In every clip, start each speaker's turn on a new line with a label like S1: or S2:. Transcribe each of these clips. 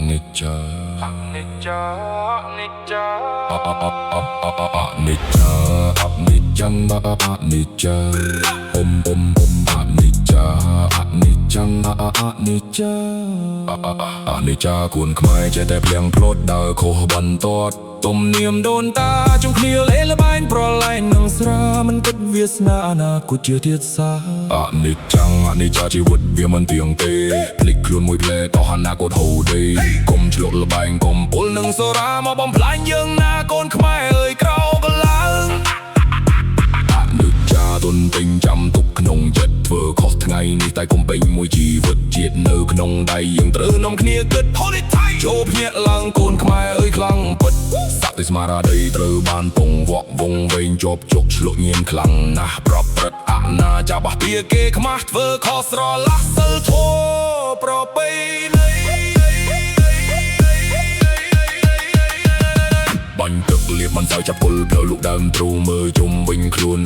S1: និច្ចានិច្ចានិច្ចានិច្ចានិច្ចាំនិច្ចាអនិច្ចានិច្ចាំនិច្ចានិច្ចាគួនខ្មែរចេះតែភ្លៀងផ្លត់ដើរខុសបន្ទាត់ទំនៀមដូនតាជុំគ្នាលេល្បែងប្រឡែងនឹងស្រាមិនគិតវាសនាអនាគតជាទៀតសាអនិច្ចាំអនិច្ចាជីវិតវាមិនទៀងទេភ្លេចខ្លួនមួយផ្លែតោះអនាគតហូរទេកុំឆ្លុះល្បែងកុំពុលនឹងសូរ៉ាមកបំផ្លាញយើងណាកូនខ្មែរអើយក្រោកឡើងអនិច្ចាទុនពេញចាំទុកក្នុងចិត្តធ្វើខុសថ្ងៃនេះតែកុំពេញមួយជីវិតជាតិនៅក្នុងដៃយើងត្រូវនាំគ្នាគិតចូលភ្ញាក់ឡើងកូនខ្មែរអើយខ្លាំងពិតសក្តិស្មារតីត្រូវបានពងវក់វងវែងជាប់ជុកឆ្លុកញៀនខ្លាំងណាស់ប្រព្រឹត្តអនាចាបះពៀគេខ្មាស់ធ្វើខុសស្រឡះសិលធម៌ប្រពៃណីបាញ់ទឹកលៀបមិនសូវចាប់ពុលផ្លូវលុកដើមទ្រូមើលជុំវិញខ្លួន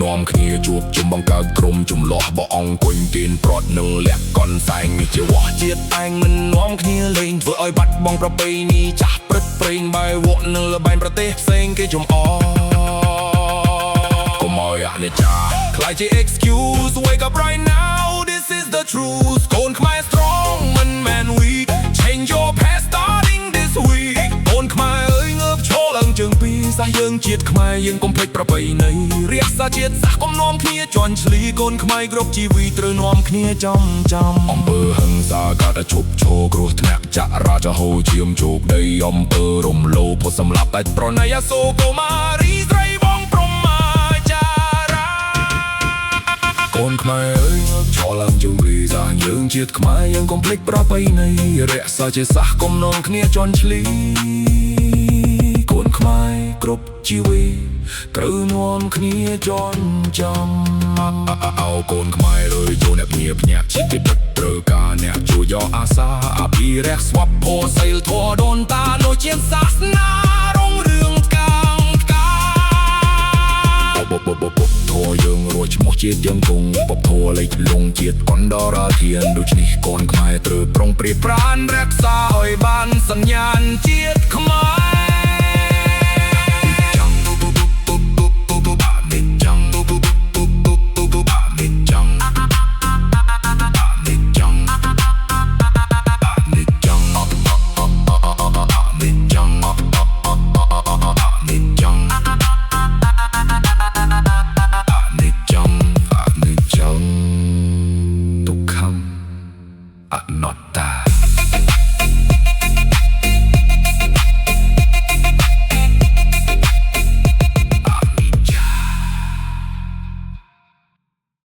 S1: នាំគ្នាជួបជុំបង្កើតក្រុមចំលោះបងអង្គុញទៀនប្រត់នឹងលះកន់សែងជាវោះជាតិឯងមិននាំគ្នាលេងធ្វើឲ្យបាត់បង់ប្រពៃណីចាស់ព្រឹត្តព្រេងបែវក់នឹងលបែងប្រទេសផ្សេងគេចំអកុំឲ្យអនិច្ចាខ្លាចជា excuse wake up right now this is the truth កូនខ្មែរ strong មិនមែន weak change your past starting this week កូនខ្មែរអើយងើបឈរឡើងជើងពីរសាសយើងជាតិខ្មែរយើងកុំភ្លេចប្រពៃណីរក្សាជាតិសាសកុំនាំគ្នាជន់ឈ្លីកូនខ្មែរគ្រប់ជីវីត្រូវនាំគ្នាចំអំពើហិង្សាកាត់តែឈប់ឈរគ្រោះថ្នាក់ចរាចរណ៍ហូរឈាមជោគដីអំពើរំលោភផុតសម្លាប់តែប្រណីអសូរកុមារីស្រីបងព្រមាចារាកូនខ្មែរអើយងើបឈរឡើងជើងពីរសាសយើងជាតិខ្មែរយើងកុំភ្លេចប្រពៃណីរក្សាជាតិសាសកុំនាំគ្នាជន់ឈ្លីកូនខ្មែរគ្រប់ជីវីត្រូវនាំគ្នាចនចាំអោកូនខ្មែរអើយចូលអ្នកភ្ញាក់ជាតិពិតត្រូវការអ្នកជួយយកអាសាអភិរក្សស្វប់ពោសីលធម៌ដូនតាលោកជាសាសនារុងរឿងកាងកាបធរយើងរួចឈ្មោះជាតិយើងគង់បបធរលេចលងជាតិកណ្ដរាធានដូច្នេះកូនខ្មែរត្រូវប្រុងប្រៀបប្រានរក្សាឲ្យបានសញ្ញាណជាតិខ្មែរ